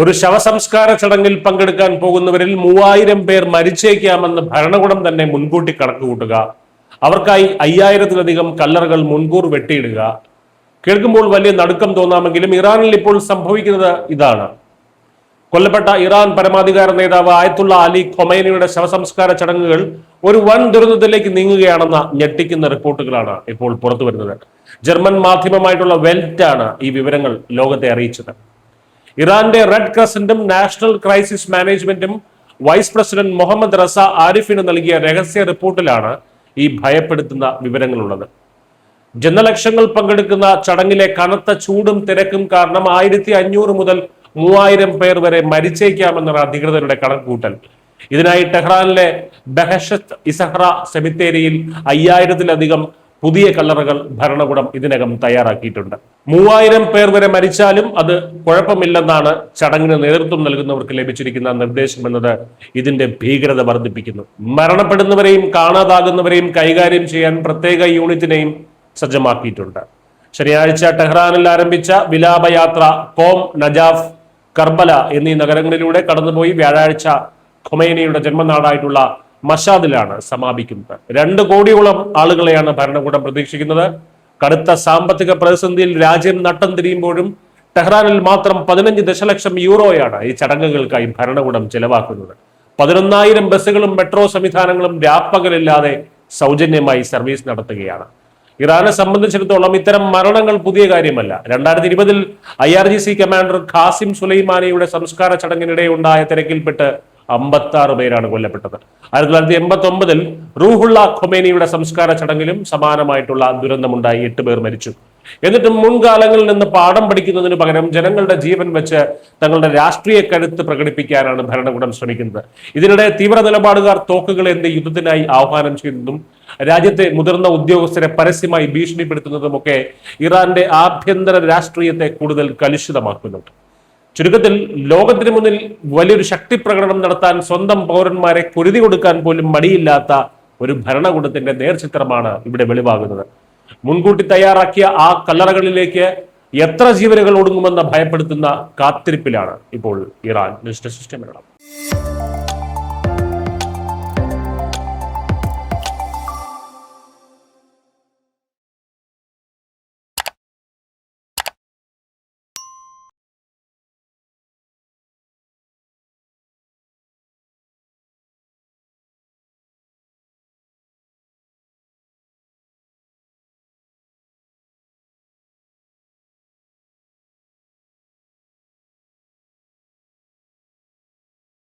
ഒരു ശവസംസ്കാര ചടങ്ങിൽ പങ്കെടുക്കാൻ പോകുന്നവരിൽ 3000 പേർ മരിച്ചേക്കാമെന്ന് ഭരണകൂടം തന്നെ മുൻകൂട്ടി കണക്കുകൂട്ടുക. അവർക്കായി 5000-ലധികം കല്ലറകൾ മുൻകൂർ വെട്ടിയിടുക. കേൾക്കുമ്പോൾ വലിയ നടുക്കം തോന്നാമെങ്കിലും ഇറാനിൽ ഇപ്പോൾ സംഭവിക്കുന്നത് ഇതാണ്. കൊല്ലപ്പെട്ട ഇറാൻ പരമാധികാര നേതാവ് ആയത്തുള്ള അലി ഖൊമൈനിയുടെ ശവസംസ്കാര ചടങ്ങുകൾ ഒരു വൻ ദുരന്തത്തിലേക്ക് നീങ്ങുകയാണെന്ന ഞെട്ടിക്കുന്ന റിപ്പോർട്ടുകളാണ് ഇപ്പോൾ പുറത്തു വരുന്നത്. ജർമ്മൻ മാധ്യമമായിട്ടുള്ള വെൽറ്റ് ആണ് ഈ വിവരങ്ങൾ ലോകത്തെ അറിയിച്ചത്. ഇറാന്റെ റെഡ് ക്രസന്റും നാഷണൽ ക്രൈസിസ് മാനേജ്മെന്റും വൈസ് പ്രസിഡന്റ് മുഹമ്മദ് റസ ആരിഫിന് നൽകിയ രഹസ്യ റിപ്പോർട്ടിലാണ് ഈ ഭയപ്പെടുത്തുന്ന വിവരങ്ങളുള്ളത്. ജനലക്ഷങ്ങൾ പങ്കെടുക്കുന്ന ചടങ്ങിലെ കനത്ത ചൂടും തിരക്കും കാരണം 1500 മുതൽ 3000 പേർ വരെ മരിച്ചേക്കാമെന്നാണ് അധികൃതരുടെ കണക്കുകൂട്ടൽ. ഇതിനായി ടെഹ്റാനിലെ ബഹഷത്ത് ഇസഹ്റ സെമിത്തേരിയിൽ 5000-ലധികം പുതിയ കല്ലറകൾ ഭരണകൂടം ഇതിനകം തയ്യാറാക്കിയിട്ടുണ്ട്. 3000 പേർ വരെ മരിച്ചാലും അത് കുഴപ്പമില്ലെന്നാണ് ചടങ്ങിന് നേതൃത്വം നൽകുന്നവർക്ക് ലഭിച്ചിരിക്കുന്ന നിർദ്ദേശം എന്നത് ഇതിന്റെ ഭീകരത വർദ്ധിപ്പിക്കുന്നു. മരണപ്പെടുന്നവരെയും കാണാതാകുന്നവരെയും കൈകാര്യം ചെയ്യാൻ പ്രത്യേക യൂണിറ്റിനെയും സജ്ജമാക്കിയിട്ടുണ്ട്. ശനിയാഴ്ച ടെഹ്റാനിൽ ആരംഭിച്ച വിലാപയാത്ര കോം, നജാഫ്, കർബല എന്നീ നഗരങ്ങളിലൂടെ കടന്നുപോയി വ്യാഴാഴ്ച ഖൊമൈനിയുടെ ജന്മനാടായിട്ടുള്ള മഷാദിലാണ് സമാപിക്കുന്നത്. 2 കോടിയോളം ആളുകളെയാണ് ഭരണകൂടം പ്രതീക്ഷിക്കുന്നത്. കടുത്ത സാമ്പത്തിക പ്രതിസന്ധിയിൽ രാജ്യം നട്ടം തിരിയുമ്പോഴും ടെഹ്റാനിൽ മാത്രം 15 ദശലക്ഷം യൂറോയാണ് ഈ ചടങ്ങുകൾക്കായി ഭരണകൂടം ചെലവാക്കുന്നത്. 11,000 ബസ്സുകളും മെട്രോ സംവിധാനങ്ങളും രാപ്പകലില്ലാതെ സൗജന്യമായി സർവീസ് നടത്തുകയാണ്. ഇറാനെ സംബന്ധിച്ചിടത്തോളം ഇത്തരം മരണങ്ങൾ പുതിയ കാര്യമല്ല. 2020-ൽ IRGC കമാൻഡർ ഖാസിം സുലൈമാനിയുടെ സംസ്കാര ചടങ്ങിനിടെ ഉണ്ടായ തിരക്കിൽപ്പെട്ട് 56 പേരാണ് കൊല്ലപ്പെട്ടത്. 1989-ൽ റൂഹുള്ള ഖൊമേനിയുടെ സംസ്കാര ചടങ്ങിലും സമാനമായിട്ടുള്ള ദുരന്തമുണ്ടായി, 8 പേർ മരിച്ചു. എന്നിട്ടും മുൻകാലങ്ങളിൽ നിന്ന് പാഠം പഠിക്കുന്നതിന് പകരം ജനങ്ങളുടെ ജീവൻ വെച്ച് തങ്ങളുടെ രാഷ്ട്രീയ കരുത്ത് പ്രകടിപ്പിക്കാനാണ് ഭരണകൂടം ശ്രമിക്കുന്നത്. ഇതിനിടെ തീവ്ര നിലപാടുകാർ തോക്കുകളേന്തി യുദ്ധത്തിനായി ആഹ്വാനം ചെയ്യുന്നതും രാജ്യത്തെ മുതിർന്ന ഉദ്യോഗസ്ഥരെ പരസ്യമായി ഭീഷണിപ്പെടുത്തുന്നതുമൊക്കെ ഇറാന്റെ ആഭ്യന്തര രാഷ്ട്രീയത്തെ കൂടുതൽ കലുഷിതമാക്കുന്നുണ്ട്. ചുരുക്കത്തിൽ ലോകത്തിന് മുന്നിൽ വലിയൊരു ശക്തി പ്രകടനം നടത്താൻ സ്വന്തം പൗരന്മാരെ കുരുതി കൊടുക്കാൻ പോലും മടിയില്ലാത്ത ഒരു ഭരണകൂടത്തിന്റെ നേർചിത്രമാണ് ഇവിടെ വെളിവാകുന്നത്. മുൻകൂട്ടി തയ്യാറാക്കിയ ആ കല്ലറകളിലേക്ക് എത്ര ജീവനുകൾ ഒടുങ്ങുമെന്ന ഭയപ്പെടുത്തുന്ന കാത്തിരിപ്പിലാണ് ഇപ്പോൾ ഇറാൻ. News desk system.